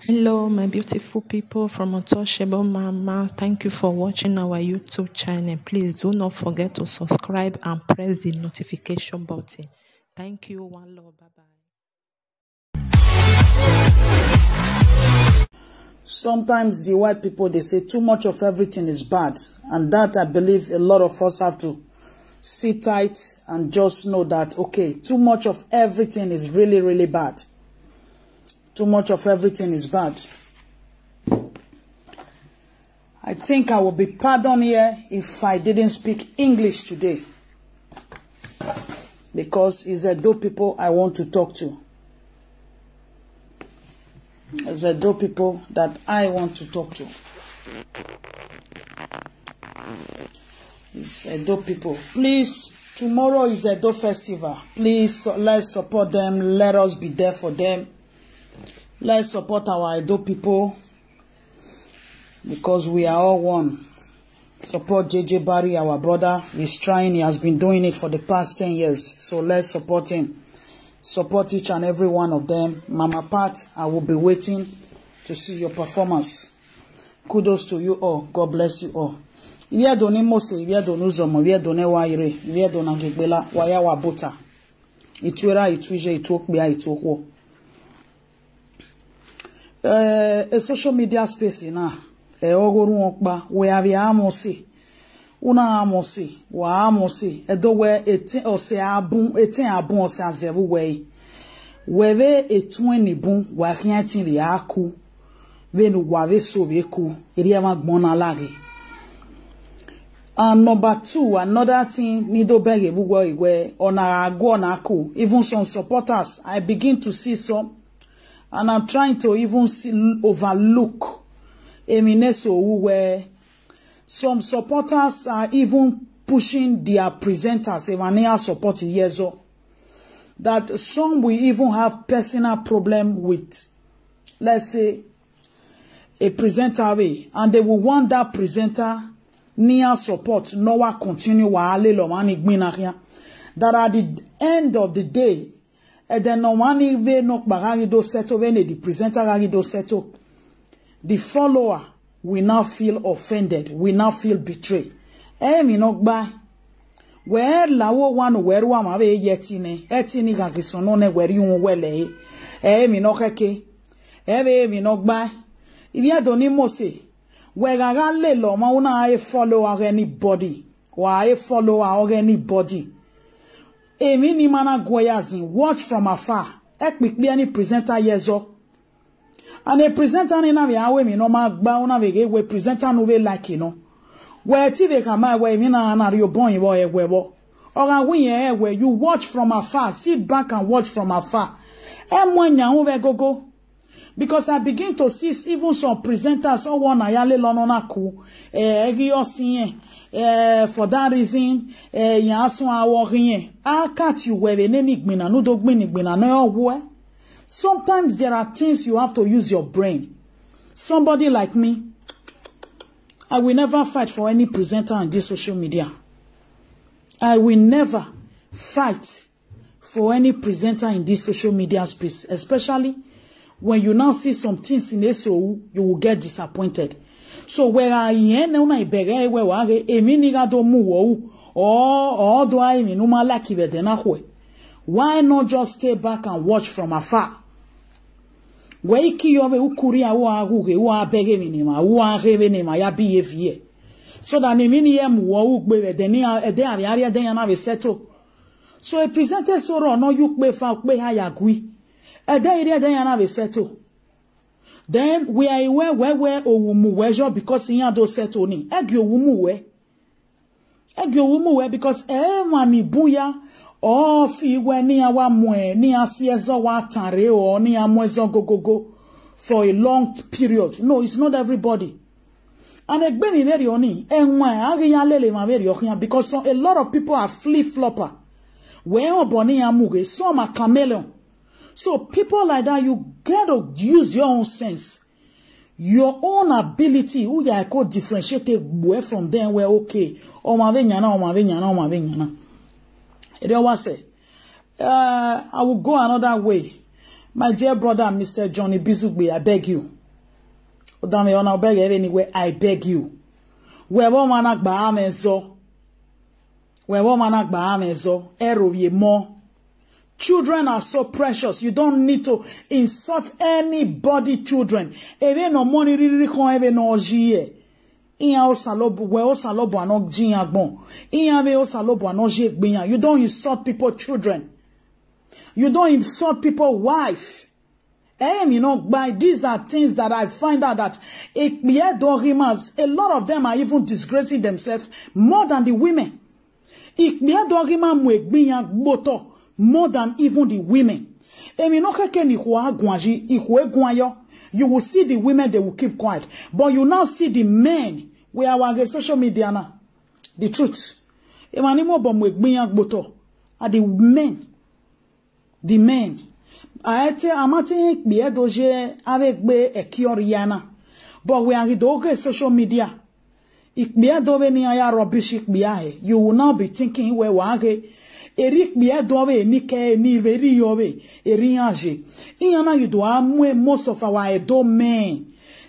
Hello, my beautiful people from Untouchable Mama. Thank you for watching our YouTube channel. Please do not forget to subscribe and press the notification button. Thank you. One love. Bye-bye. Sometimes the white people, they say too much of everything is bad. And that, I believe, a lot of us have to sit tight and just know that, okay, too much of everything is really, really bad. Too much of everything is bad. I think I will be pardoned here if I didn't speak English today. Because it's Edo people I want to talk to. It's Edo people that I want to talk to. It's Edo people. Please, tomorrow is Edo Festival. Please, let's support them. Let us be there for them. Let's support our Edo people because we are all one. Support JJ Barry, our brother. He's trying. He has been doing it for the past 10 years. So let's support him. Support each and every one of them. Mama Pat, I will be waiting to see your performance. Kudos to you all. God bless you all. If you don't mose, if you don't uzomo, if you don't waire, if you don't ngegbela, waya wabota. Itwera, itwije, itwokbea, itwokwo. A social media space na ogorun okpa we have amosi una amosi wa amosi edo we etin ose abun ose azebu we etun enibun wa kiantin ri aku venu wa ve so ve ku eri ama gbon na lare. And number 2, another thing nido bege bugo igwe ona agwo na aku. Even some supporters, I begin to see some. And I'm trying to even overlook Emineso, where some supporters are even pushing their presenters, Evanea support Yezo, that some will even have personal problem with, let's say, a presenter away, and they will want that presenter near support, no continue that at the end of the day, and then no one even no bagagido settle when the presenter gagido settle. The follower will now feel offended, will now feel betrayed. Mi no gba. Where lawo one where wa ma be yetine, etini gagisono ne where yun wele. Mi no keke. Mi no gba. If doni mose, where gaga le lo ma una a follower anybody, or a follower or anybody. Emi ni mana goyazin, watch from afar. Ek mikbi any presenter yezo. And a presenter ni na we awe mi no ma gba una we presenter no we like you know. Where TV kama we mi na anario bon iwo egwebo. Ora we where you watch from afar, sit back and watch from afar. Mwanya we gogo. Because I begin to see even some presenters all one ayale lonona ku for that reason I catch you where sometimes there are things you have to use your brain. Somebody like me, I will never fight for any presenter on this social media. I will never fight for any presenter in this social media space, especially when you now see some things in SOU, you will get disappointed. So where I am now, I beg where wage eminiga do mu or do I mean no malaki vedenahwe. Why not just stay back and watch from afar? Where iki yobe ukuria wa aguge wa bege minima wa revenima ya behavior. So that emini em wa ugbe denia ede area den na we settle. So a presenter so no you pe fa pe ha yagui. Then we are where owumu wejo because in do settle ni egyo wumu we because mani buya o fi we ni awa mwe ni asiezo wa tare o ni amwezo go for a long period. No, it's not everybody. And egbe mi very oni enwa agi ya lele ma very okian because a lot of people are flip-flopper. We oboni amuge some are chameleon. So people like that, you gotta use your own sense, your own ability. Who you could differentiate away from them where okay. It always say, I will go another way. My dear brother, Mr. Johnny Bizugbe, I beg you. Odame ona beg anywhere, I beg you. Where woman agba amenzo. Where woman agba amenzo. Ero ye more. Children are so precious. You don't need to insult anybody, children. Even no money really kon even no jie. Iyan osalobo we osalobo anok jin agbon. Iyan we osalobo anok je gbiyan. You don't insult people, children. You don't insult people, wife. You know, by these are things that I find out that a lot of them are even disgracing themselves more than the women. More than even the women. You will see the women, they will keep quiet. But you now see the men. We are on social media now. The truth. Are the men. The men. Amate biedoje avec be ekioriana. But we are the social media. You will now be thinking where wage. Eric biadove nike ni veri yove eriage. Iyana yudwa mwe most of our edo men.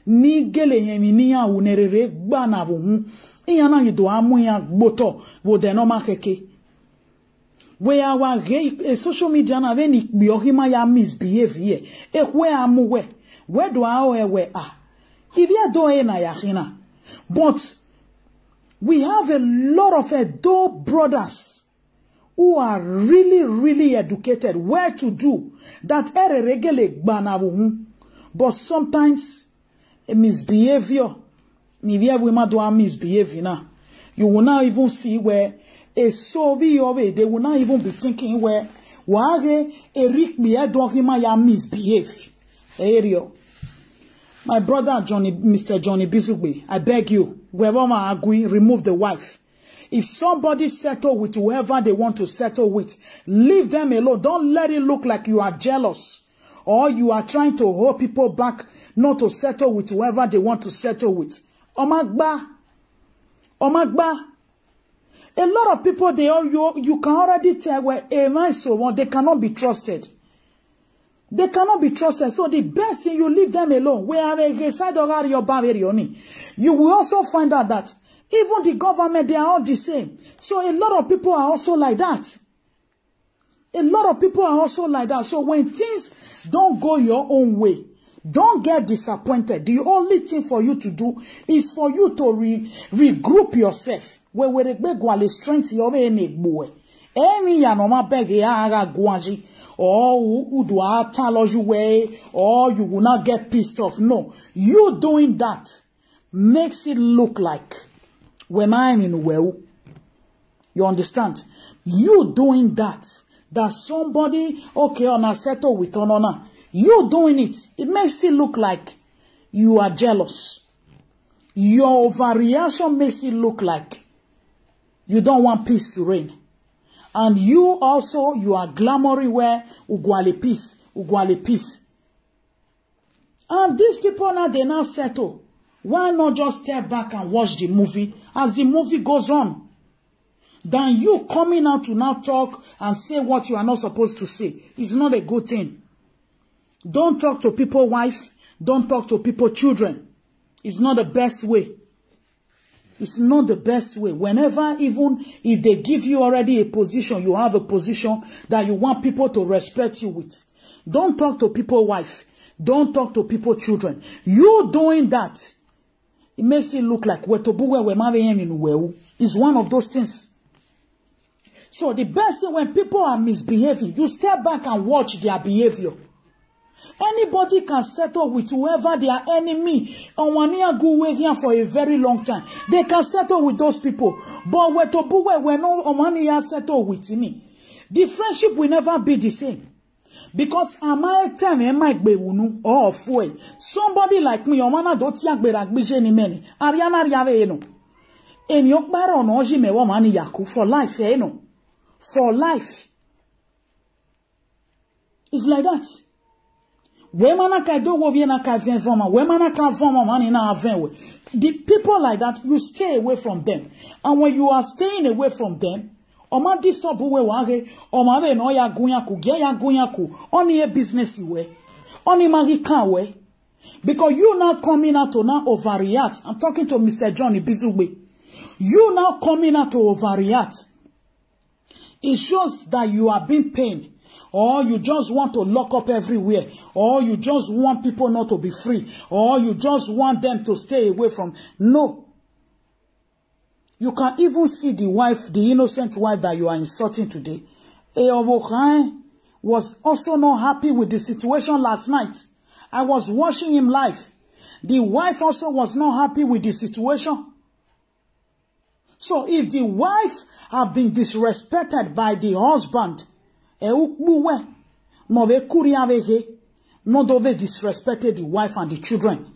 Ni gele heminia unerere gbana vuhu. Iyana yudwa mwe ya gboto wodenoma keke. We are social media na veni biohima ya misbehave. Ekwe amuwe. Where do I we are? If you do na yahina. But we have a lot of Edo brothers who are really educated, where to do that ere regele gbanavu. But sometimes a misbehavior, you will not even see where a Soviet, they will not even be thinking where Eric misbehave. Area. My brother Johnny, Mr. Johnny Bisugbe, I beg you, wherever I agree, remove the wife. If somebody settle with whoever they want to settle with, leave them alone. Don't let it look like you are jealous or you are trying to hold people back not to settle with whoever they want to settle with. Omagba. Omagba. A lot of people, you can already tell where they cannot be trusted. They cannot be trusted. So the best thing, you leave them alone. You will also find out that even the government, they are all the same. So a lot of people are also like that. A lot of people are also like that. So when things don't go your own way, don't get disappointed. The only thing for you to do is for you to regroup yourself. Where we strength your boy. Emi ya no ma beg ya aga guaji. Or you will not get pissed off. No. You doing that makes it look like when I'm in well. You understand? You doing that somebody, okay, on a settle with honor. You doing it. It makes it look like you are jealous. Your overreaction makes it look like you don't want peace to reign. And you also, you are glamoring where Ugwale peace. And these people now, they now settle. Why not just step back and watch the movie as the movie goes on? Than you coming out to now talk and say what you are not supposed to say. It's not a good thing. Don't talk to people, wife. Don't talk to people, children. It's not the best way. It's not the best way. Whenever, even if they give you already a position, you have a position that you want people to respect you with. Don't talk to people, wife. Don't talk to people, children. You doing that, it makes it look like it's one of those things. So the best thing, when people are misbehaving, you step back and watch their behavior. Anybody can settle with whoever their enemy on one year go here for a very long time. They can settle with those people. But when no on 1 year settle with me, the friendship will never be the same. Because somebody like me, for life, for life. It's like that. The people like that, you stay away from them. And when you are staying away from them, Oma disturb we wage, Oma we no ya gunyaku, ge ya gunyaku, oni e business we, oni magi kan we. Because you now coming out to now overreact. I'm talking to Mr. John Ibizugbe. You now coming out to overreact. It shows that you are being pained. Or you just want to lock up everywhere. Or you just want people not to be free. Or you just want them to stay away from. No. You can even see the wife, the innocent wife that you are insulting today. Eobokai was also not happy with the situation last night. I was watching him live. The wife also was not happy with the situation. So if the wife have been disrespected by the husband, no dove disrespected the wife and the children.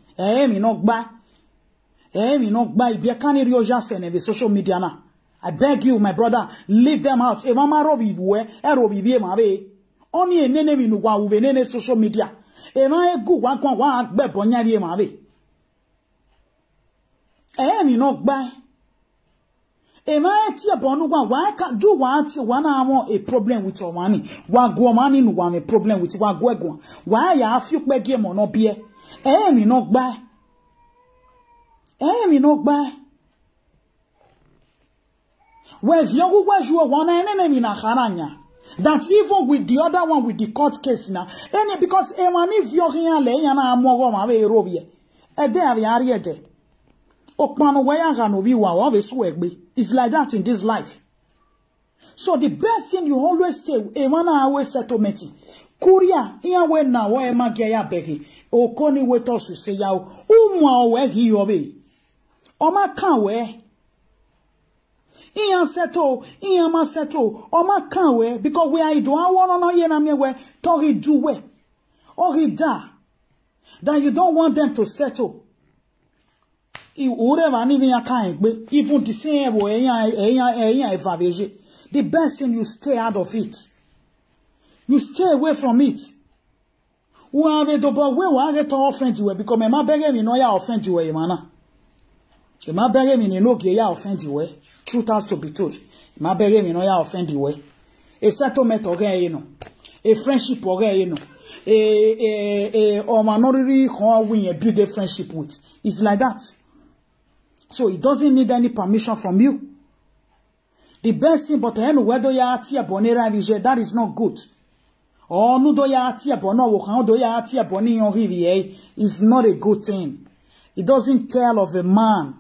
Social media now. I beg you, my brother, leave them out. Only a nene minuwa uvenene social media. Ema egu wa agbe bonya bi ma be. Mi no gba. Ema eti abonu wa ka do wa ati wa na am a problem with your money. Wa go money no wa a problem with wa go egun. Wa ya afi pe game no be. Mi no gba. Mi no gba. We viongu wa juo wa na ene mi na kharanya. That even with the other one, with the court case now, and because Emani Vioria Layana Mogoma Rovie, a day of Yariete. Okmano Wayagano Viwa always swagby. It's like that in this life. So the best thing you always say, Emana always settlement. Kuria, here when now, where Magaya Becky, or Connie Wetos to say, Yao, where he obey. Oma can't wear. Ian settle, ma settle, or ma can't wear, because we are do I want to know yen where Tori do we or he da. That you don't want them to settle. You whatever even your kind, but even the same way, the best thing you stay out of it. You stay away from it. Who have a double way, why get to offend you because my beggar me know ya offend you, mana. My beggar me no get ya offend you. Truth has to be told. My beggar me no ya offend you. A settlement okay, you know. A friendship okay, you know. Or minority how we build a friendship with. It's like that. So it doesn't need any permission from you. The best thing, but whether you are tia bonera vije, that is not good. Or no do ya tia bono wo do ya tia boni on rivier is not a good thing. It doesn't tell of a man.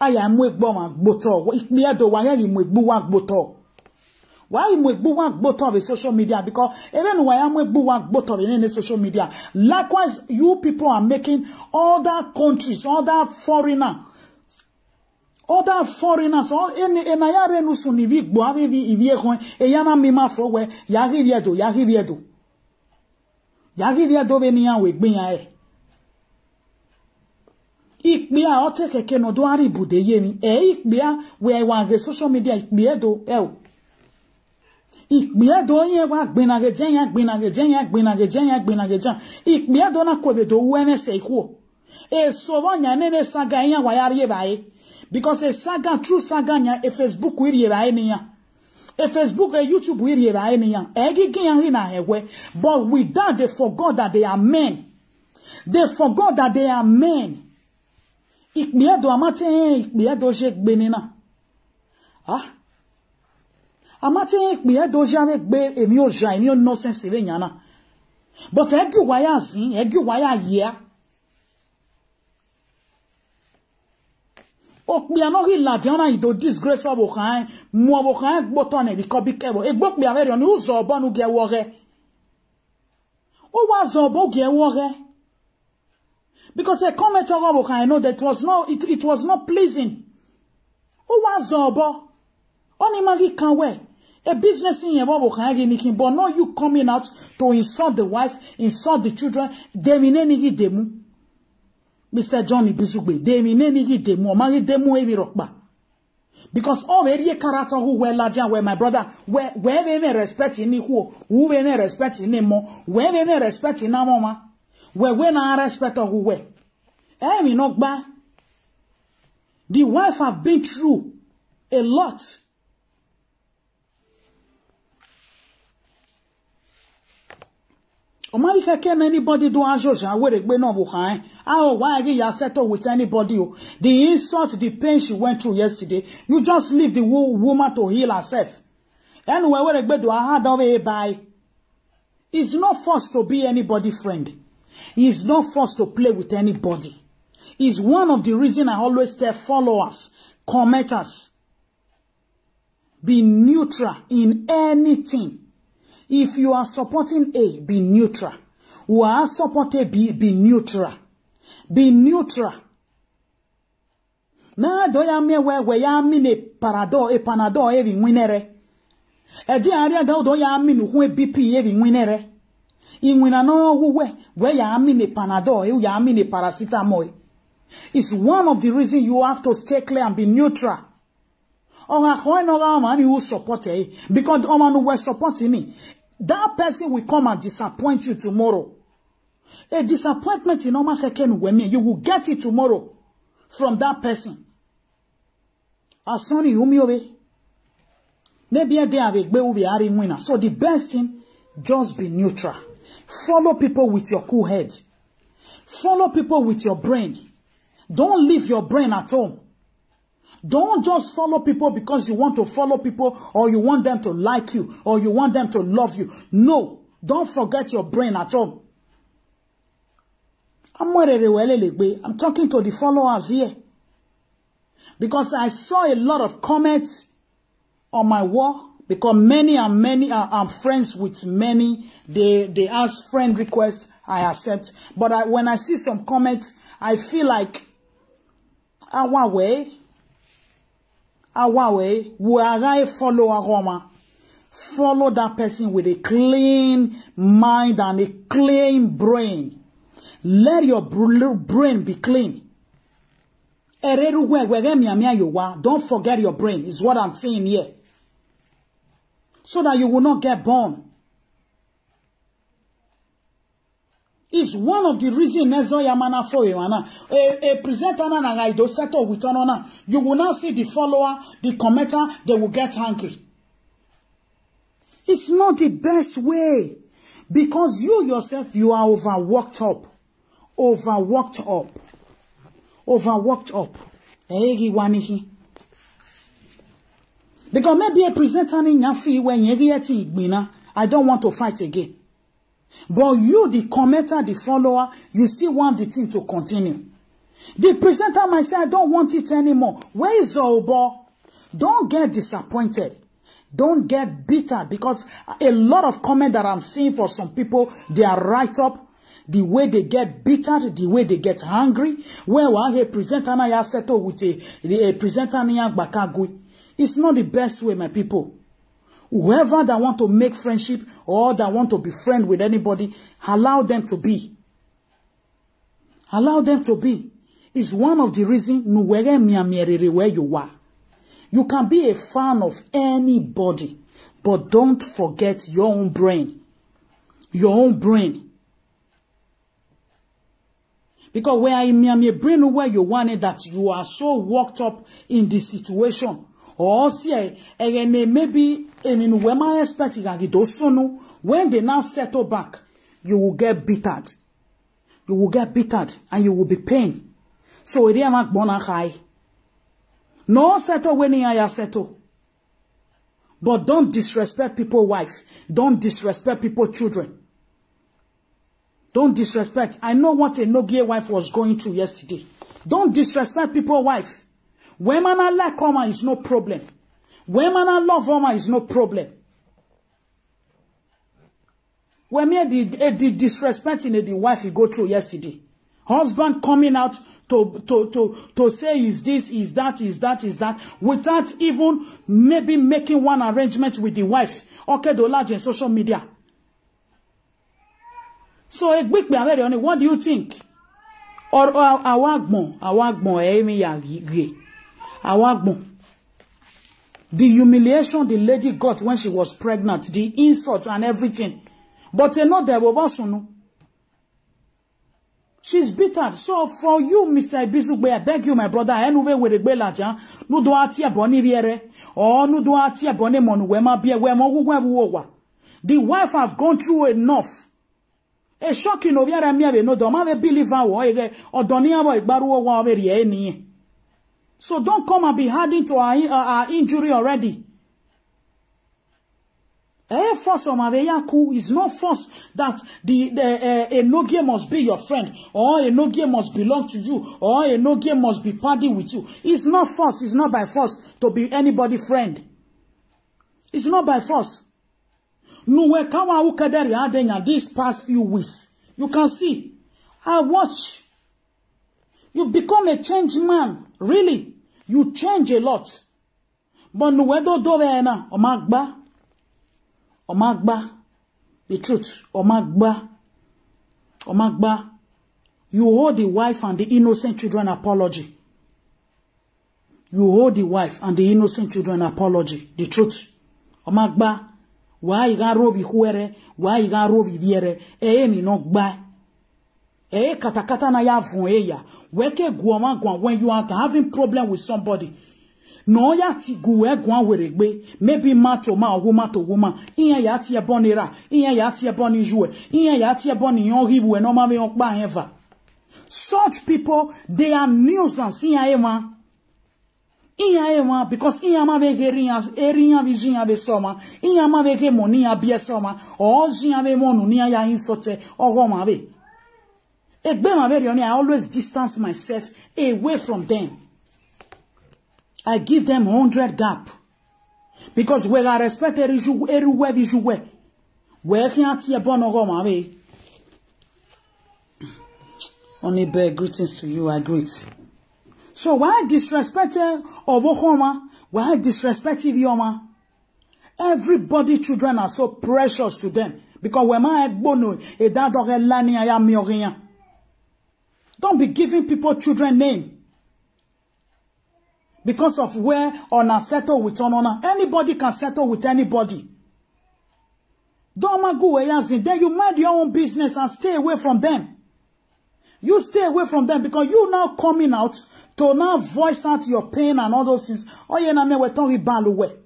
I am with Boma Boto. If me do why you with Buwak Boto. Why you with Buwak Boto of social media? Because even why I'm with Buwak Boto in any social media. Likewise, you people are making other countries, other foreigners, all in ayare no sunivi boave vi ivie kon e yana mima fro we yariviedo veni an we gbin ya e ikpe a ote keke no do ari bude yemi ikpe a we wa ge social media ikpe do ikpe do yen wa gbinage jen ikpe do na ko be do weme se iku e so wonya nene saga yan wa yare bae. Because a saga, true saga, a Facebook will ye a Facebook, a YouTube will ye but with that, they forgot that they are men. They forgot that they are men. Ikbedo amate, ikbedo jek benina. Ah? Amate, ikbedo jave be, emio ja, emio nonsense, venyana. But egu waya zin, egu waya yeah. We are not in Ladiana, you do disgrace of Okan, Moabokan, Botone, because be careful. A book be a very unusual or Bonu get warre. What was Zobo get warre? Because a comment of Okan, I know that it was not pleasing. What was Zobo? Only Maggie can wear. A business in Okan, but no, you coming out to insult the wife, insult the children, Demineni demu. Mr. Johnny Bizugbe, they mean any demo, marry demo every rockba. Because already a character who were large where my brother, where they may respect in who they may respect in him more, where they may respect in our mama, where when I respect who were. Me not by. The wife have been through a lot. Can anybody do Ajoja where they no bukai? Oh, why you settle with anybody? The insult, the pain she went through yesterday, you just leave the woman to heal herself. Anyway, where they do a hard away by. He's not forced to be anybody's friend. He's not forced to play with anybody. It's one of the reasons I always tell followers, commenters, be neutral in anything. If you are supporting A, be neutral. Who are supporting B, be neutral. Be neutral. Na do ya me we ya mi ne parado e panado e bi winere. E di area do ya mi nu hu BP e bi winere. Inwina no we ya mi ne panado e ya mi ne paracetamol. It's one of the reasons you have to stay clear and be neutral. Man who support you because man who was supporting me, that person will come and disappoint you tomorrow. A disappointment in you will get it tomorrow from that person. Maybe a day will be adding winner. So the best thing, just be neutral. Follow people with your cool head. Follow people with your brain. Don't leave your brain at home. Don't just follow people because you want to follow people or you want them to like you or you want them to love you. No, don't forget your brain at home. I'm talking to the followers here because I saw a lot of comments on my wall because many I'm friends with many. They ask friend requests, I accept. But when I see some comments, I feel like our way, we are follow that person with a clean mind and a clean brain. Let your brain be clean. Don't forget your brain, is what I'm saying here. So that you will not get born. It's one of the reasons a presenter na settle with you will now see the follower, the commenter, they will get hungry. It's not the best way because you yourself, you are overworked up. Because maybe a presenter in Yafi when you I don't want to fight again. But you, the commenter, the follower, you still want the thing to continue. The presenter might say, I don't want it anymore. Where is the Obo? Don't get disappointed. Don't get bitter because a lot of comment that I'm seeing for some people, they are right up. The way they get bitter, the way they get hungry. Where a presenter na ya settle with a presenter na ya bakagui. It's not the best way, my people. Whoever that want to make friendship or that want to be friend with anybody, allow them to be. Allow them to be. It's one of the reasons where you are. You can be a fan of anybody, but don't forget your own brain. Your own brain. Because where I am brain where you want it that you are so worked up in the situation. Or see, maybe when I expect when they now settle back, you will get bittered. You will get bittered and you will be pained. So it is not high. No settle when you settle. But don't disrespect people's wife. Don't disrespect people's children. Don't disrespect. I know what a Nogia wife was going through yesterday. Don't disrespect people's wife. When man like Oma is no problem. When man love Oma is no problem. When me the disrespect in the wife you go through yesterday. Husband coming out to say is this, is that, without even maybe making one arrangement with the wife. Okay, the large in social media. So a quick what do you think? Or the humiliation the lady got when she was pregnant, the insult and everything. But you know there she's bitter. So for you, Mr. Ibizugbe, I beg you, my brother, anyway with the belaja, no do atia boni biere, or no do atia boni monu wema bie wema. The wife have gone through enough. E shocking no biara mi ave no do ma be believer wo ege odoni abo igbaru wo wa be rie ni. So don't come and be adding to our injury already. Force of Maveyaku is not force that a Nogie must be your friend, or a Nogie must belong to you, or a Nogie must be party with you. It's not force. It's not by force to be anybody's friend. It's not by force. Nuwe kawa ukaderi adenya these past few weeks. You can see. I watch. You become a changed man. Really. You change a lot. But nuwe do ena omagba. Omagba. The truth. Omagba. Omagba. You owe the wife and the innocent children apology. You owe the wife and the innocent children apology. The truth. Omagba. Why you got rovi huere? Why you got rovi viere? Mi no gba. Katakata na ya fun ya. Weke guama gwa when you are having problem with somebody. No ya ti guwe gwa weregbe. Maybe mato ma woman to woman. Iya ya ti ebonira. Iya ya ti eboni jue. Iya ya ti eboni yon ribu no ma me yon gba ever. Such people, they are nuisance. Iya ema. Because ma vege erinya vijinya ve soma, ma vege monia bie soma, o jinya ve monu nia ya insote, o ma ve. Egbe ma ve I always distance myself away from them. I give them 100 gap. Because we are respect everywhere visuwe. We can't see a bon o ma ve. Only bear greetings to you, I greet. So why disrespected Ovohoma? Why disrespected Yoma? Everybody children are so precious to them. Because when my bono don't be giving people children name. Because of where on a settle with honor. Anybody can settle with anybody. Don't go then you mind your own business and stay away from them. You stay away from them because you now coming out to now voice out your pain and all those things. Oye na me we talk ibaluwe.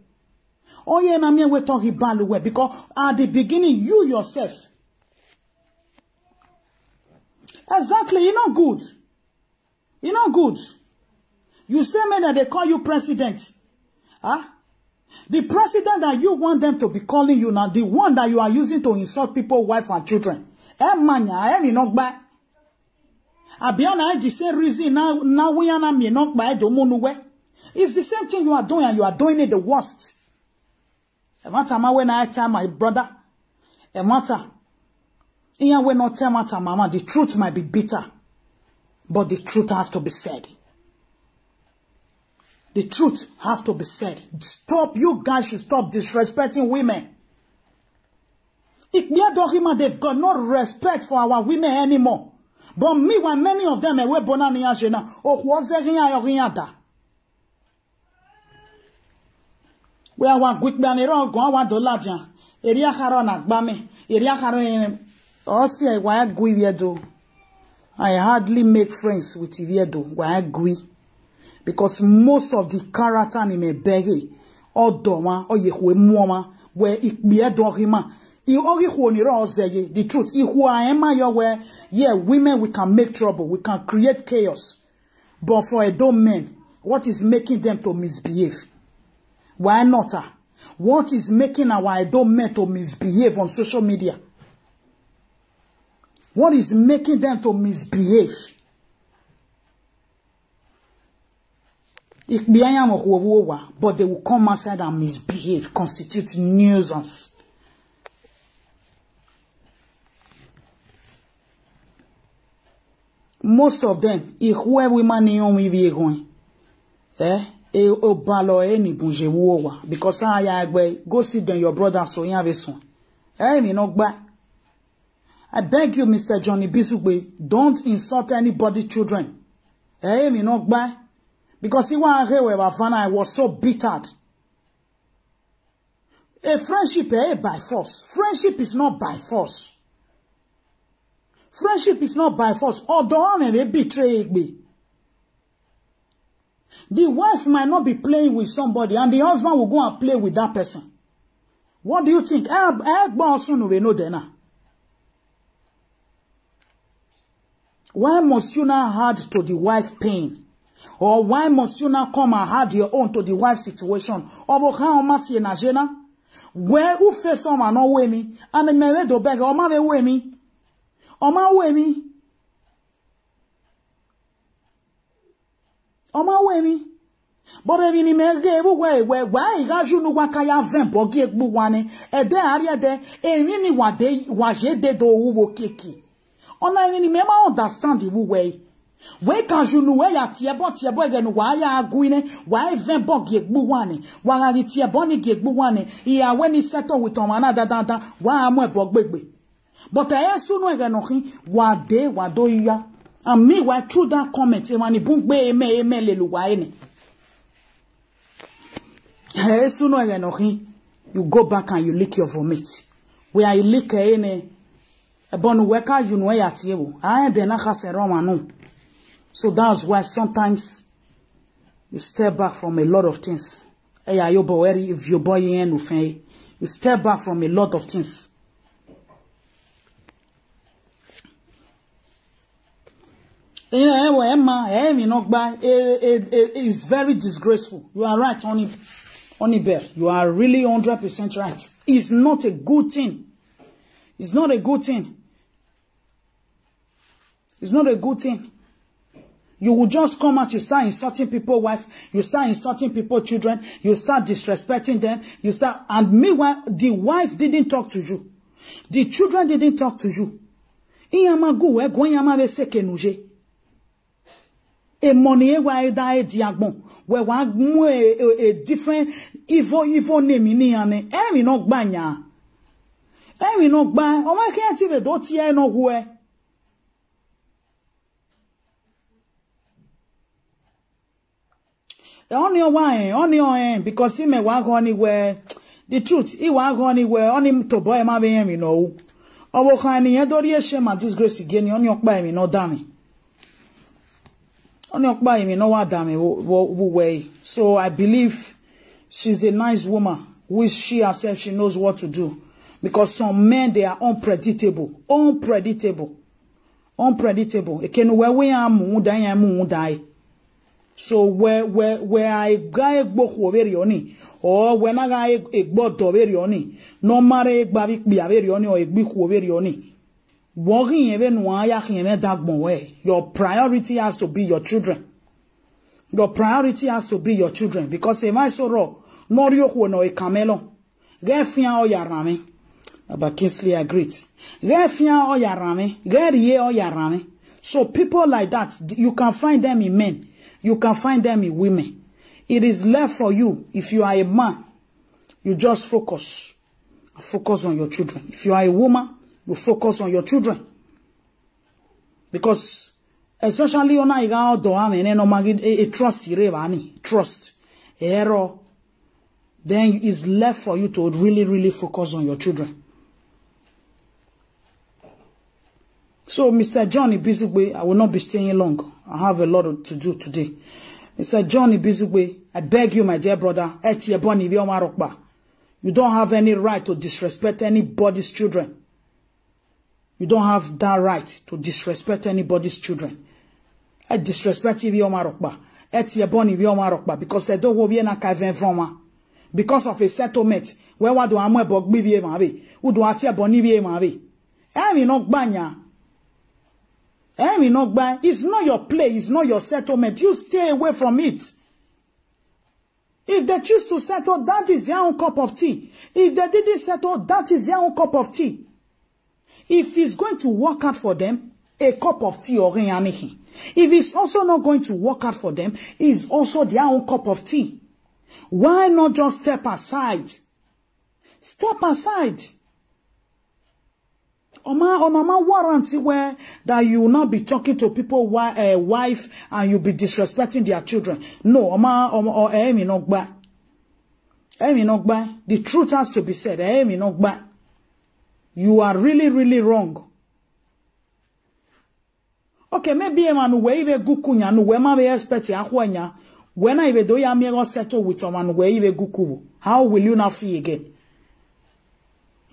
Oye na me we talk ibaluwe because at the beginning you yourself. Exactly, you're not good. You're not good. You say me that they call you president. Huh? The president that you want them to be calling you now, the one that you are using to insult people, wife and children. Abiana, the same reason now we are not by the moon. It's the same thing you are doing, and you are doing it the worst. A matter when I tell my brother, a matter. Here we not tell matter, mama. The truth might be bitter, but the truth has to be said. The truth has to be said. Stop, you guys should stop disrespecting women. They've got no respect for our women anymore. But me, when many of them are bonani ajena, oh, was there rien we are one quick banero, go one dollar. Eria Harona, Bame, Eria Haron, or say, why I agree do. I hardly make friends with Iviedo, why I agree. Because most of the character in me begi, or doma, or yehwe moma, where it be a dogima. The truth, yeah, women, we can make trouble, we can create chaos. But for adult men, what is making them to misbehave? Why not? What is making our adult men to misbehave on social media? What is making them to misbehave? But they will come outside and misbehave, constitute nuisance. Most of them, whoever women are going, because go sit down your brother so you have a son. I beg you, Mr. Johnny Bisugbe, don't insult anybody's children. Because I was so bittered. A friendship by force. Friendship is not by force. Friendship is not by force. Although they betray me. The wife might not be playing with somebody and the husband will go and play with that person. What do you think? Why must you now add to the wife pain? Or why must you now come and add your own to the wife situation? Or how much you na jena? Where who face someone no way me? And me do beg or ma way me? Or ma way me? Or ma way me? But if you me why you guys you know what kaya vent bogi egbu wane e de area de e ni wade waje de do wo keki. Ona even me ma understand the way. Where can you know where ya tiebo again why ya aguine why vent bogi egbu wane wa ri tiebo ni egbu wane iya when he settle with on another dada wa amu ebogbegbe. But I sunu again no hin wade wado ya and me why through that comment e mani bungbe eme lelu wa ene. You go back and you lick your vomit. Where I lick a bon worker, you know, at you. I then I has a Roman. So that's why sometimes you step back from a lot of things. Hey, you boy, if your boy in you step back from a lot of things. It's very disgraceful. You are right, honey. Bear, you are really 100% right. It's not a good thing. It's not a good thing. It's not a good thing. You will just come out, you start insulting people's wife, you start insulting people's children, you start disrespecting them, and meanwhile, the wife didn't talk to you. The children didn't talk to you. A money why die diagbon where one a different evil name in ane emi no gbanya emi no gba o ma kan ti be do ti e no hu e only because he me wa go anywhere the truth he wa go anywhere only to boy ma be emi no owo kan ni e do ri e she ma disgrace again only okpa emi no da mi. So I believe she's a nice woman, which she herself, she knows what to do. Because some men, they are unpredictable. So where I guy book very oni, or when I guy a bottle very oni, no matter a baby be a very oni or a big very oni. Walking even your priority has to be your children. Your priority has to be your children. Because if I so raw, no you no a camelo. Gefia o yarame. But Kingsley agreed. Gefia o yarame. Gerie o yarame. So people like that, you can find them in men. You can find them in women. It is left for you. If you are a man, you just focus. Focus on your children. If you are a woman, you focus on your children. Because especially on a trust error, then it's left for you to really focus on your children. So Mr. Johnny Bizugbe, I will not be staying long. I have a lot to do today. Mr. Johnny Bizugbe, I beg you, my dear brother, you don't have any right to disrespect anybody's children. You don't have that right to disrespect anybody's children. I disrespect Ivioma because they don't want because of a settlement where what do I bog bivie mavi? Who do I tell Bonivie mavi? It's not your play, it's not your settlement. You stay away from it. If they choose to settle, that is their own cup of tea. If they didn't settle, that is their own cup of tea. If it's going to work out for them, a cup of tea or anything. If it's also not going to work out for them, it's also their own cup of tea. Why not just step aside? Step aside. Mama warranty where that you will not be talking to people wife and you'll be disrespecting their children. No, the truth has to be said. You are really wrong. Okay, maybe man we even gukunya no we ma be expect akwanya when I even do ya me settle with someone we even guku. How will you not feel again?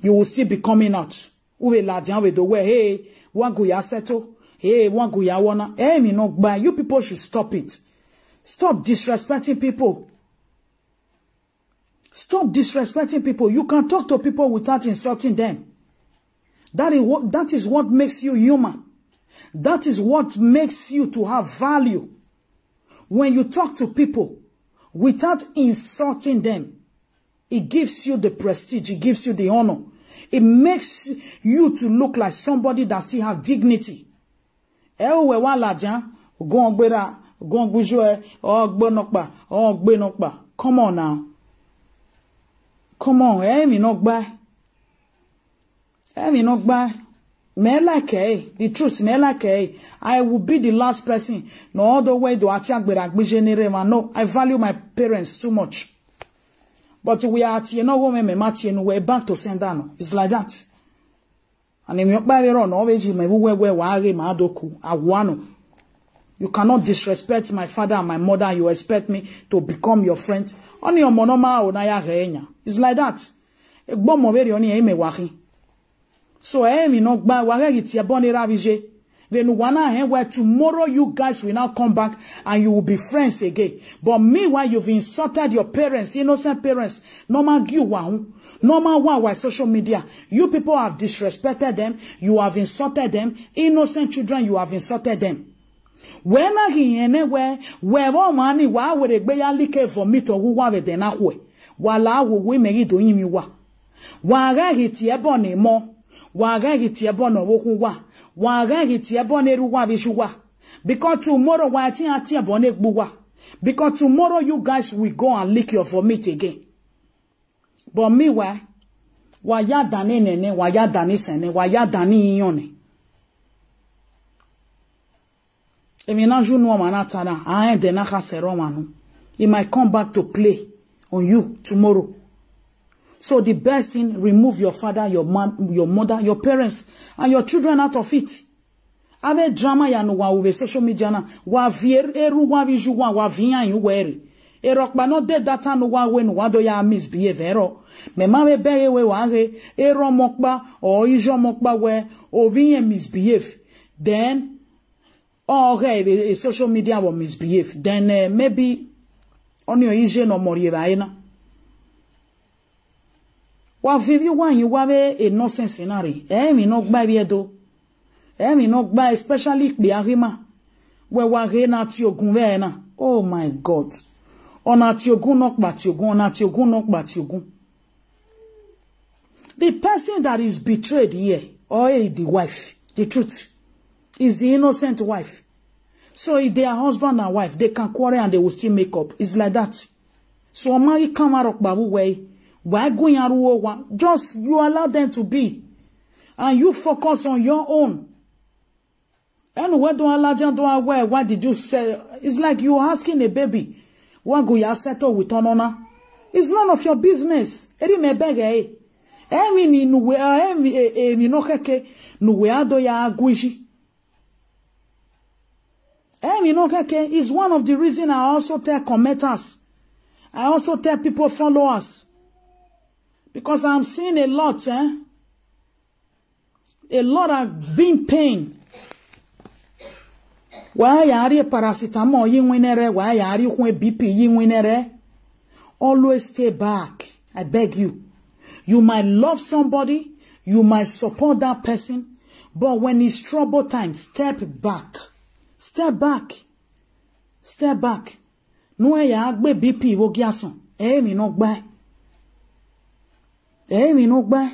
You will still be coming out. We ladian we do we hey one go ya settle Hey, one go ya wanna. Hey, me no buy. You people should stop it. Stop disrespecting people. Stop disrespecting people. You can talk to people without insulting them. That is what makes you human. That is what makes you to have value. When you talk to people without insulting them, it gives you the prestige. It gives you the honor. It makes you to look like somebody that still have dignity. Come on now. Come on, me not buy. Me not buy. Me like the truth, me like I will be the last person. No other way to attack no, I value my parents too much. But we are at we're back to send down. It's like that. And if you cannot disrespect my father and my mother and you expect me to become your friend. It's like that. So me not buy where tomorrow you guys will now come back and you will be friends again. But meanwhile, you've insulted your parents, innocent parents. Normal one social media. You people have disrespected them. You have insulted them. Innocent children, you have insulted them. When I hear anywhere, where all money, why would it be a leak for me to who have it then? While I will we make it to him you wa. Why hit your bonnet more? Why hit your bonnet wa? Why hit your bonnet wa? Because tomorrow, why at your bonnet buwa? Because tomorrow you guys will go and lick your vomit again. But meanwhile, why ya dani nene, why ya dani sene, why ya dani yone. It might come back to play on you tomorrow. So the best thing, remove your father, your mom, your mother, your parents, and your children out of it. Ave drama ya no wa social media na wa vier eru wa viju wa vian you were. Erokba no de data no wa when wa do ya misbehave ero. Me ma we bere we wa re ero mokba or ijo mokba we o vian misbehave. Then okay, a social media will misbehave. Then maybe on your easy no more yevaina. Wa vivi one you have a nonsense scenario. Me no buy do. Me no buy especially biarima. Where wa re na ti ogun na. Oh my God. Ona ti ogun nok ba ti ogun. Ona ti ogun nok ba ti ogun. The person that is betrayed here, or the wife, the truth, is the innocent wife. So if they are husband and wife, they can quarrel and they will still make up. It's like that. So marry come out of babu way. Why going around? Just you allow them to be. And you focus on your own. And where do allow them to aware? Why did you say? It's like you asking a baby. What go you settle with honor? It's none of your business. Eri me beg eh. Emi ni nuwe emi no keke nuwe ado ya aguishi. Is one of the reasons I also tell commenters. I also tell people followers. Because I'm seeing a lot, A lot of being pain. Why yari paracetamol yin winere? Why yari BP yin winere? Always stay back. I beg you. You might love somebody. You might support that person. But when it's trouble time, step back. Step back. Step back. No ya agbe BP wo giason. Mi no gba. Mi no gba.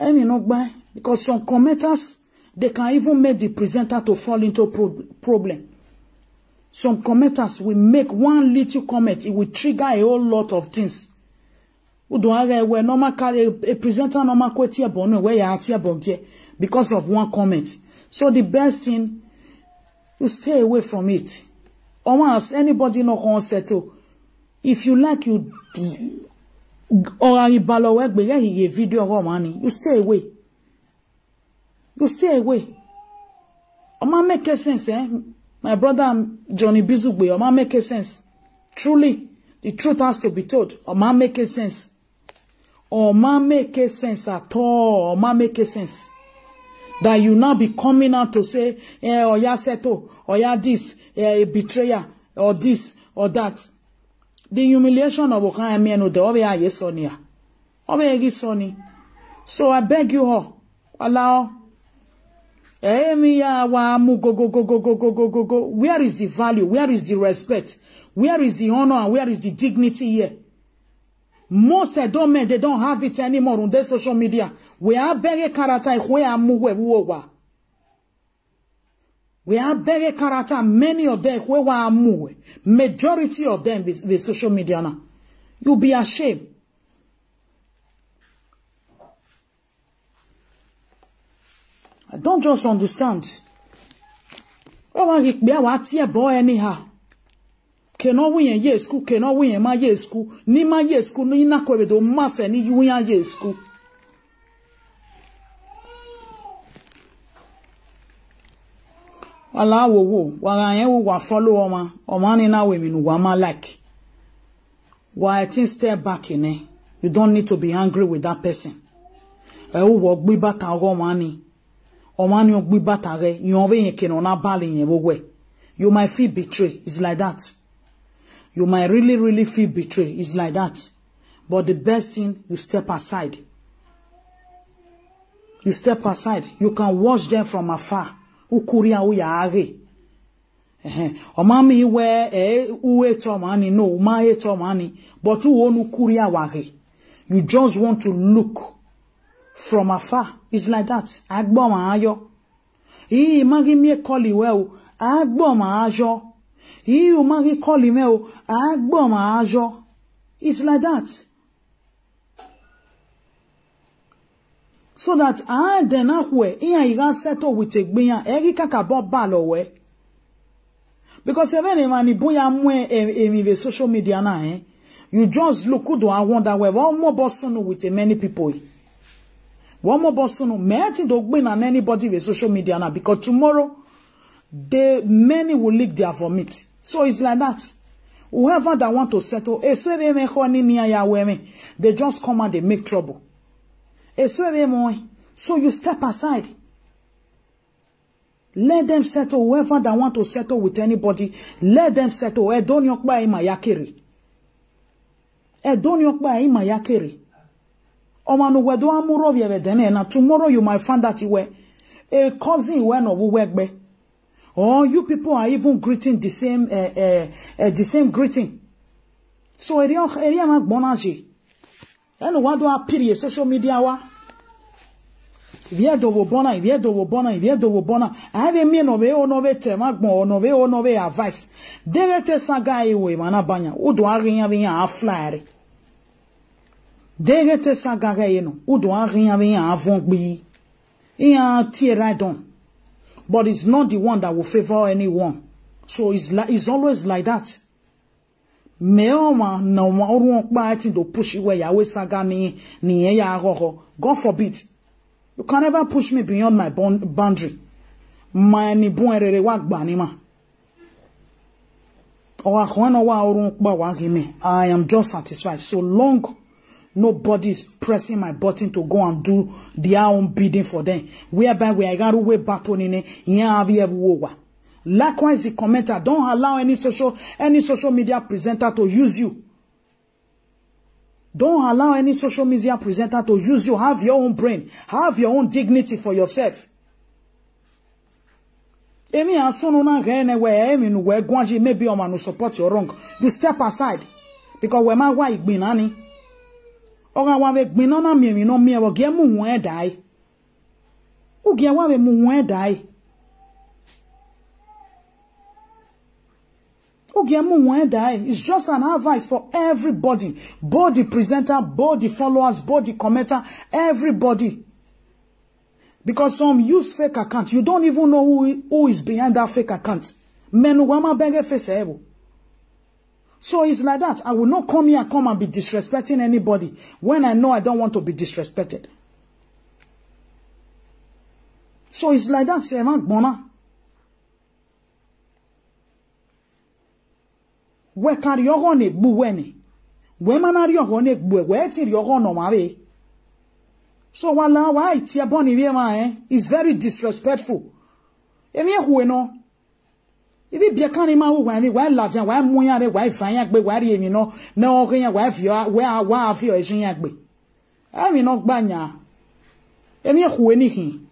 Mi no gba. Because some commenters, they can even make the presenter to fall into problem. Some commenters will make one little comment. It will trigger a whole lot of things. Where normal a presenter normal kweti bono where ya ati abonge because of one comment. So the best thing, you stay away from it. Almost anybody no can settle. If you like you or a video money, you stay away. You stay away. Oma make sense, eh? My brother Johnny Bizugbe, Oma make sense. Truly, the truth has to be told. Oma make sense. Or ma make sense at all. Or ma make sense. That you now be coming out to say, or ya settle, or ya this, a betrayer, or this, or that. The humiliation of Okayamiano, the Obeya Yesonia. Obeya Gisoni. So I beg you all, allow. Where is the value? Where is the respect? Where is the honor? And where is the dignity here? Most don't men, they don't have it anymore on their social media. We are very character. We are very character. Many of them, we are move. Majority of them with social media now. You'll be ashamed. I don't just understand. Oh, I be a boy anyhow. Cannot win ye school, cannot win my ye school, ni my ye school, ni na kwedo masse, ni you win ye school. Wala wo, wala yen wo follow oma ni na women wama like. Why I think step back in it. You don't need to be angry with that person. Wo gbe bata omani. Omani ogbe bata re, you onwe yen ke no na bali yen wo we. You might feel betrayed. It's like that. You might really feel betrayed. It's like that. But the best thing, you step aside. You step aside. You can watch them from afar. Ukuria uyaage. Omami we uwe tomani no umae tomani. But u wonu kuria wage. You just want to look from afar. It's like that. Agbo ma ayo. Ii magi me koli we agbo ma ajo. You magi call him agbo ma ajo. It's like that. So that I then ahwe you can settle with a gbiyan erika ka bo balo we. Because even mani boya mwe emi social media na you just look who do I wonder where one more person with many people. One more person me ati do gbe na anybody with social media na because tomorrow many will lick their vomit. So it's like that. Whoever that want to settle, they just come and they make trouble. So you step aside. Let them settle. Whoever that want to settle with anybody, let them settle. Tomorrow you might find that you were a cousin when of work. Or you people are even greeting the same greeting. So area mak bonaje. And what do I pity social media wa? Via do bona. I have a mean of nove temagmo nove advice. Derete saga ewe manabanya. Udo arin a flyer. Derete saga no. Udo arin a avon Iya tira don. But it's not the one that will favor anyone. So it's always like that. God forbid. You can never push me beyond my boundary. I am just satisfied. So long nobody is pressing my button to go and do their own bidding for them. Whereby we are going to way back on in Likewise, the commenter, don't allow any social media presenter to use you. Don't allow any social media presenter to use you. Have your own brain. Have your own dignity for yourself. Maybe you support your wrong. You step aside. Because when my wife been ani. Oga wawe gbinona mi no mi e ge mu hu e dai. U ge wawe mu hu e dai. It's just an advice for everybody. Both the presenter, both the followers, both the commenter, everybody. Because some use fake accounts. You don't even know who is behind that fake account. So it's like that. I will not come here and be disrespecting anybody when I know I don't want to be disrespected. So it's like that. We carry on a buweni. We manari oho ne gbe we ti ri oho no mare. So wala why ti aboni we ma is very disrespectful. Emi ehwe no. Ibi bia kan ma wo wan mi wa lajan wa mu yan re wa fan yan gbe wa ri emi no na o kan yan wa fi wa fi o ejin yan gbe. Emi no gba nya. Emi ehwe ni hin.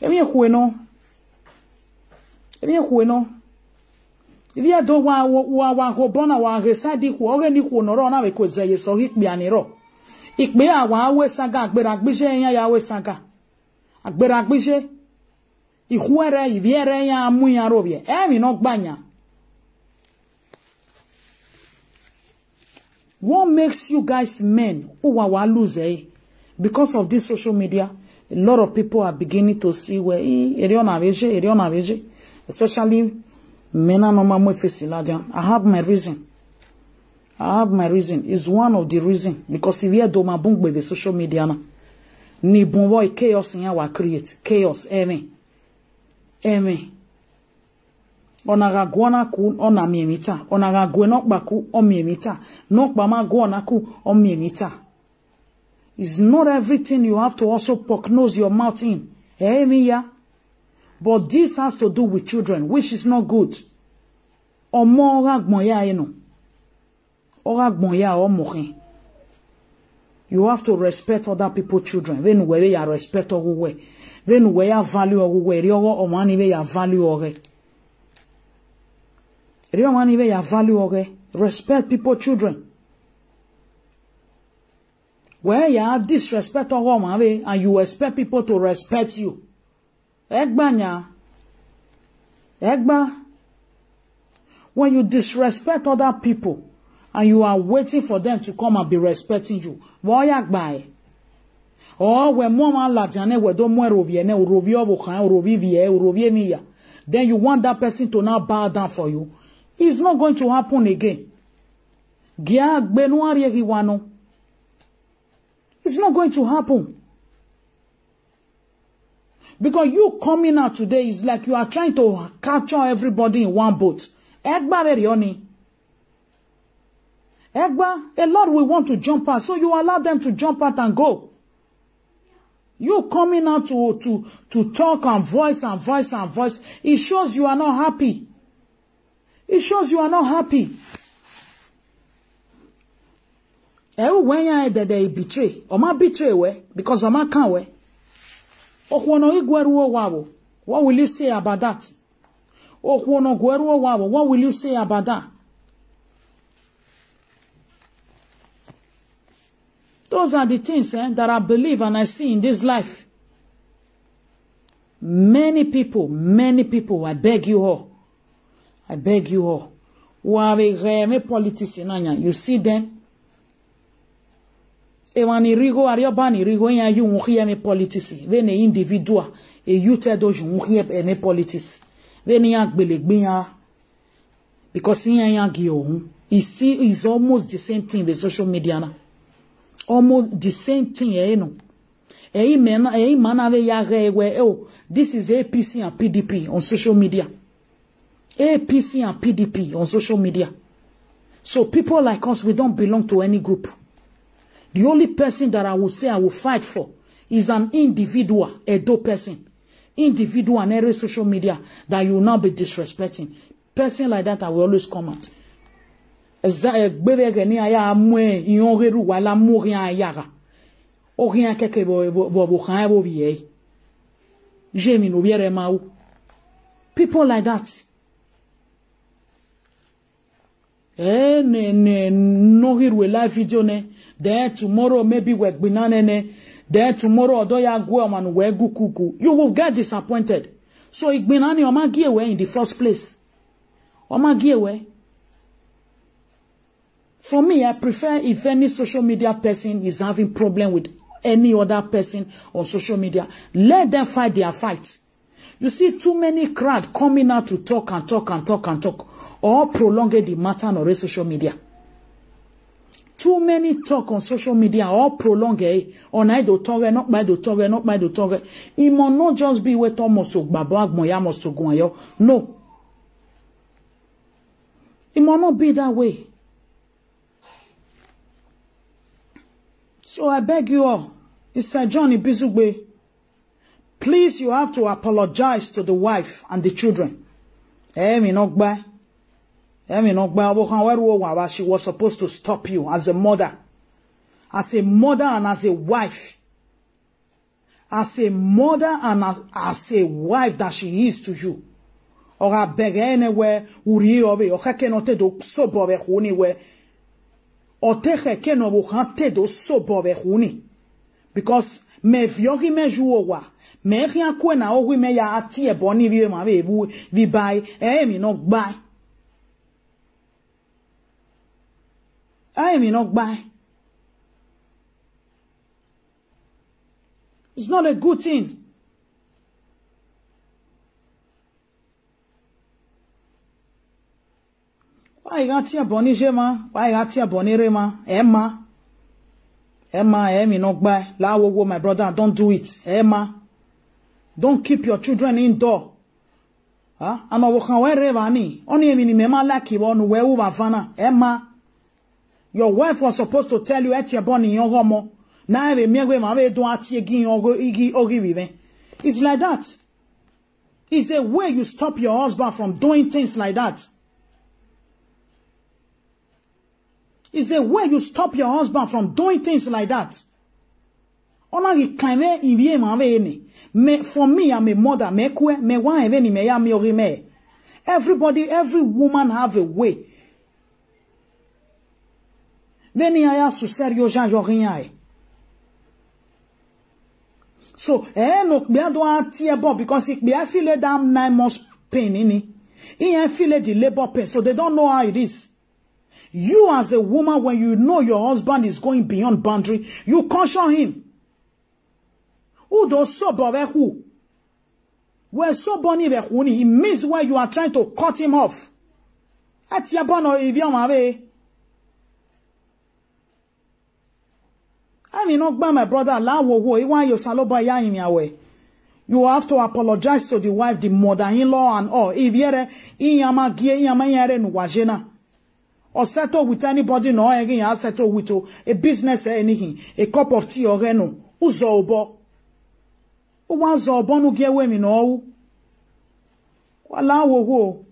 Emi ehwe no. Emi ehwe no. Ibi ado wa go bona wa resadi ku o ni ku no ro na we ko zeye so hikpe ani ro. Ikpe awa awe saga agbera gbise yan ya awe saga. Agbera gbise ihuere ibiere ya amu ya robie. Emi no gbanya. What makes you guys men who wa lose because of this social media? A lot of people are beginning to see where eriona veje, especially men and mama face lajan. I have my reason. It's one of the reason because if you do my bung with the social media na ni bon chaos in wa create chaos eme onaga gwana ku ona miemita onaga gweno baku o miemita no ba ma gwana ku o miemita. It's not everything you have to also poke nose your mouth in. Yeah. But this has to do with children, which is not good. Or more gbonya eno. Or gbonya or morin. You have to respect other people's children. When we are respect or we. When we are value or we. Or money we are value or we. Money we are value or we. Respect people's children. Where you have disrespect or woman and you expect people to respect you. Egba. When you disrespect other people and you are waiting for them to come and be respecting you. Why agba? Or when mama latane we do mo roviene rovio bokan rovivie rovie miya. Then you want that person to now bow down for you. It's not going to happen again. Gia gbenuari hiwano. It's not going to happen. Because you coming out today is like you are trying to capture everybody in one boat. Egba verioni. Egba, a lot will want to jump out, so you allow them to jump out and go. You coming out to talk and voice. It shows you are not happy. It shows you are not happy. When you they betray, or ma betray we because Oma can we. What will you say about that? What will you say about that? Those are the things that I believe and I see in this life. Many people, I beg you all. Who are a politician, you see them. Ewani rigo ariobani rigo ya yu mukhia me politics vene individual e yute doju mukhia me politics vene ya gbelegbe ya because ya gi ohun is almost the same thing the social media na almost the same thing no mana we ya rewe oh this is APC and PDP on social media. APC and PDP on social media. So people like us, we don't belong to any group. The only person that I will say I will fight for is an individual, a dope person. Individual on every social media that you will not be disrespecting. Person like that, I will always comment. People like that. No here we live video ne. Then tomorrow maybe we binane ne. Then tomorrow odoya go man we gu kuku. You will get disappointed. So igbinani oma giveaway in the first place. Oma giveaway. For me, I prefer if any social media person is having problem with any other person on social media, let them fight their fight. You see too many crowd coming out to talk, or prolong the matter on social media. Too many talk on social media, or prolong on either talk, not by the talk. It must not just be with almost to babag moya must to go. No. It must not be that way. So I beg you all, Mr. John Ibizugbe, please, you have to apologize to the wife and the children. She was supposed to stop you as a mother. As a mother and as a wife. As a mother and as a wife that she is to you. Or I beg anywhere, uri ove, or kenote do sobove huni we. Or take keno wuhante do sobove huni. Because me vyogi me juowa. Me rien kwena owi me ya ati e boni vi ma ve bu vi bai mi no gbai. Mi no gbai. It's not a good thing. Why ati e boni jema? Why ati e boni rema? Emma, mi no gbai. La wo my brother, don't do it. Emma. Don't keep your children indoor. Ama wokan we revani. Oni emi ni mema laki wonu we u vana. Emma. Your wife was supposed to tell you eti eboni yon homo. Na eve miegwe ma we do ati egi ogi vive. It's like that. It's a way you stop your husband from doing things like that. It's a way you stop your husband from doing things like that. Ona ki klame invie ma we ene. For me, I'm a mother. Everybody, every woman have a way. So, because I feel a damn 9 months pain in it. I feel the labor pain, so they don't know how it is. You as a woman, when you know your husband is going beyond boundary, you caution him. Who does so bother who? Where so bonny wuni, he means where you are trying to cut him off. At Yabano Iviamave. I mean, not by my brother, you have to apologize to the wife, the mother-in-law, and all. If you're or settle with anybody, no, again, settle with a business, anything, a cup of tea or reno. Uzobo. Uwazo bonu gewe mi no. Wala wo.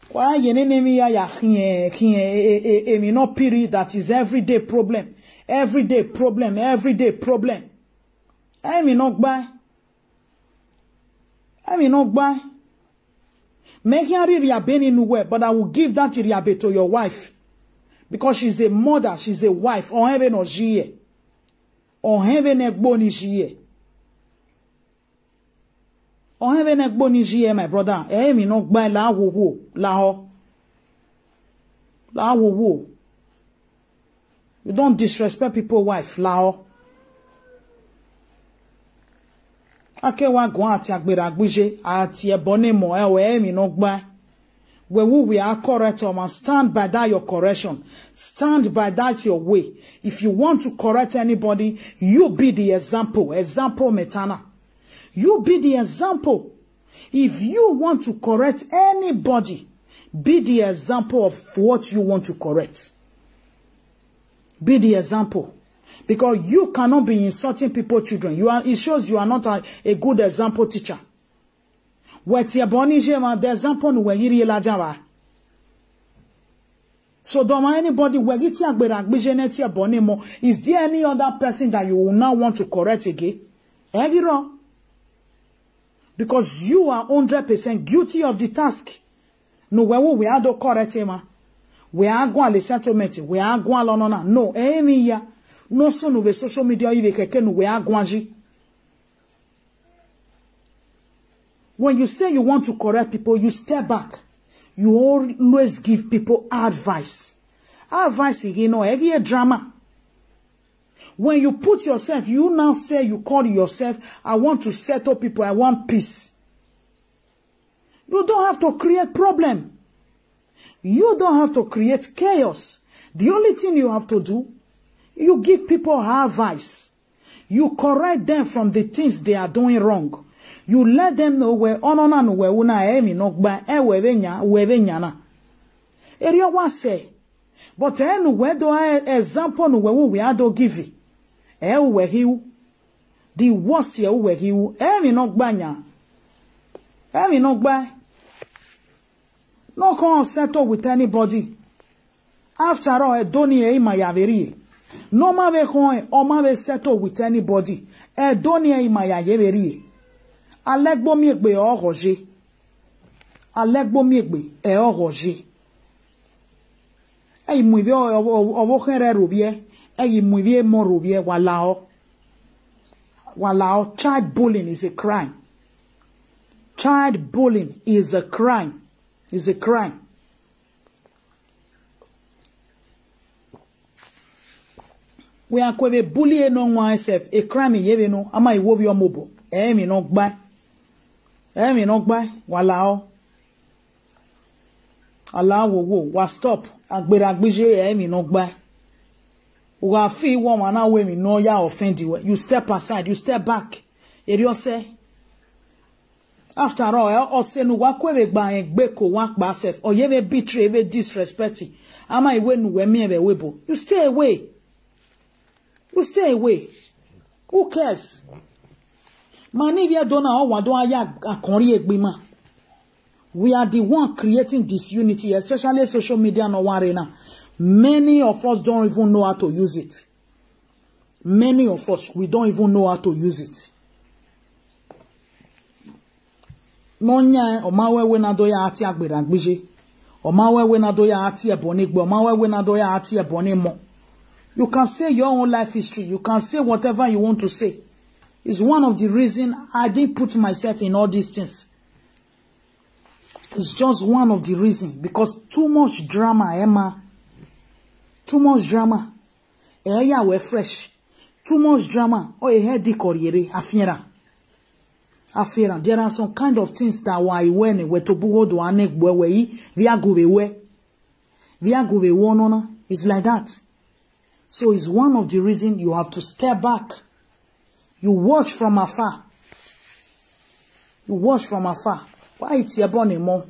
Kwa yenene mi ya mi no period that is everyday problem. Everyday problem. Mi no gba. Make her riabe ni nuwe, but I will give that riabe to your wife. Because she's a mother, she's a wife. On heaven or jiye. On heaven egbo ni jiye. On heaven egbo ni jiye, my brother. Mi no gba la wo. La wo. You don't disrespect people's wife, la ho. Ake wa gwan ati agbera agbije ati ebone mo mi no gba. When we are correct, stand by that your correction. Stand by that your way. If you want to correct anybody, you be the example. Example metana. You be the example. If you want to correct anybody, be the example of what you want to correct. Be the example. Because you cannot be insulting people's children. It shows you are not a good example teacher. The example so don't anybody is there any other person that you will now want to correct again? Because you are 100% guilty of the task. No, we are the correct him. We are going to settlement. We are going to no. No son of social media we are going. When you say you want to correct people, you step back. You always give people advice. Advice is, a drama. When you put yourself, you now say, you call yourself, I want to settle people, I want peace. You don't have to create problem. You don't have to create chaos. The only thing you have to do, you give people advice. You correct them from the things they are doing wrong. You let them know where onona no where una emi no gba wevenya. Area wa say. But where do I example no where we are do give. we hiu. The worst here we hiu. Me no gbanya. Me no gba. No come settle with anybody. After all, don't e ma yaveri. No ma ve kon o ma ve settle with anybody. Don't e ma yaveri. Alegbo mi egbe o roger. Alegbo mi egbe e o roger. Ei mu vi o khere rovie. Ei mu vi mo rovie walao. Walao, child bullying is a crime. Child bullying is a crime. Is a crime. We are kwebe bully no one self a crime yeve no ama iwo bi omobo mi no gba walao wo wa stop agbera agbeje mi no gba we fi one man na we mi no ya offend you step aside, you step back eri o say after all o say no wa kwebe gba egbe ko wa pa self o yeve betray be disrespect ama iwe nu we mi e be webo you stay away. You stay away. Who cares? Manivia dona o wadon aya akonri egbima. We are the one creating disunity, especially social media no one arena. Many of us don't even know how to use it. Many of us, we don't even know how to use it. Nonya o mawe we na doya ati agbera agbeje. O mawe we na doya ati eboni gbe. O mawe we na doya ati eboni mo. You can say your own life history. You can say whatever you want to say. It's one of the reasons I didn't put myself in all these things. It's just one of the reasons. Because too much drama, Emma. Too much drama. Eya we fresh. Too much drama. Oh, a headache or yere. Afiera. There are some kind of things that why when we to bugo do anek we via guvewe. Via guvewe no. It's like that. So it's one of the reasons you have to step back. You watch from afar. You watch from afar. Why it's your bonny mo?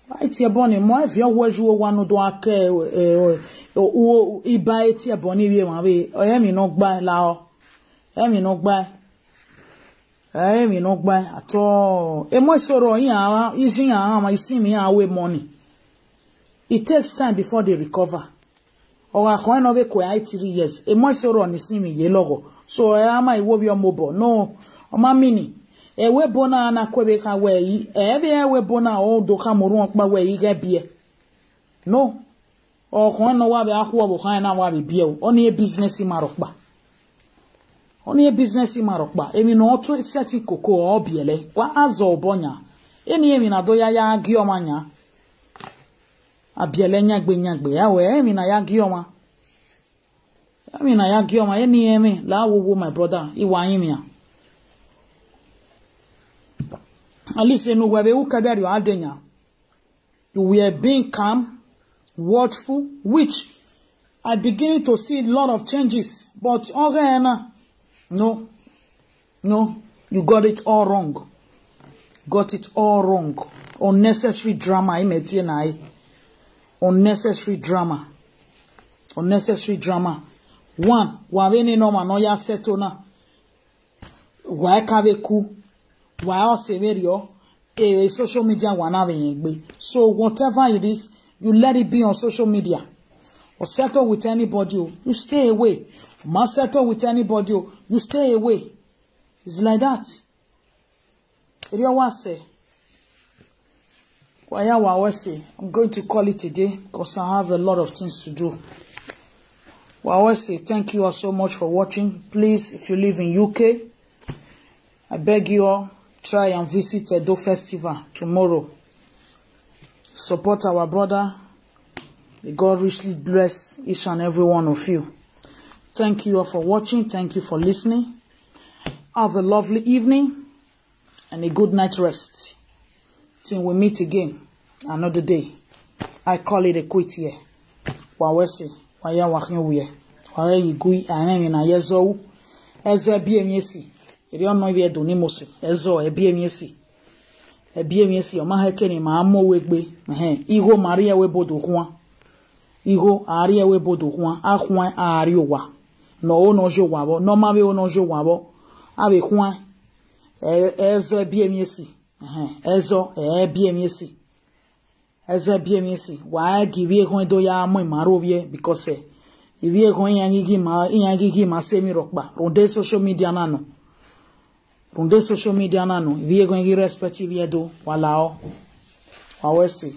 Why it's your bonny mo? If you watch you one do ake iba it's your bonny we mabe. O yemi no gba lao. Yemi no gba. Yemi no gba at all. E mo soro yin awa izin awa isi mi awe money. It takes time before they recover. Or a coin of a quiet 3 years. A moisture on the same ye logo. So I am my wobby mobile. No, o ma mini. E we bona na kwebeka we e we bona o do kamuru pa we get beer. No. O coin no wa be akwo bo kan na wa be beer. Only a business in Marokba. Only a business in Marokba. Emi no to setting cocoa or biele. Wa azo bonya. Eni emi na doya ya giomanya. Abiele nyagbe ya we mi na ya gioma eni emi la wo my brother iwa yin mi a alise no we be ukadari adenya you were being calm, watchful, which I beginning to see a lot of changes, but no, you got it all wrong. Unnecessary drama imeti na unnecessary drama. One, wabeni no ma no ya seto na. Wa kaveku, wa severio, social media wana be. So whatever it is, you let it be on social media. Or settle with anybody, you stay away. Must settle with anybody, you stay away. It's like that. I'm going to call it today because I have a lot of things to do. Thank you all so much for watching. Please, if you live in UK, I beg you all, try and visit Edo Festival tomorrow. Support our brother. May God richly bless each and every one of you. Thank you all for watching. Thank you for listening. Have a lovely evening and a good night rest. Till we meet again another day. I call it a quit here. Wawesi, waya wakin we. Waya yigui ane na yezo. Ezo ebiemiesi. Eri ono ibi edonimosi. Ezo ebiemiesi. Ebiemiesi oma hekeni ma amo wegbe. Iho Maria webodo huan. Iho Aria webodo huan. Ahwan Ariowa. no o no jo wabo no ma be o no jo wabo ave kwa ezo bi emiesi ezo bi emiesi ezo bi emiesi wa give ko do ya mo marovie because ivie ko yangi ma semi rokba ronde social media nano ivie ko ngi respect ivie do wala o awesi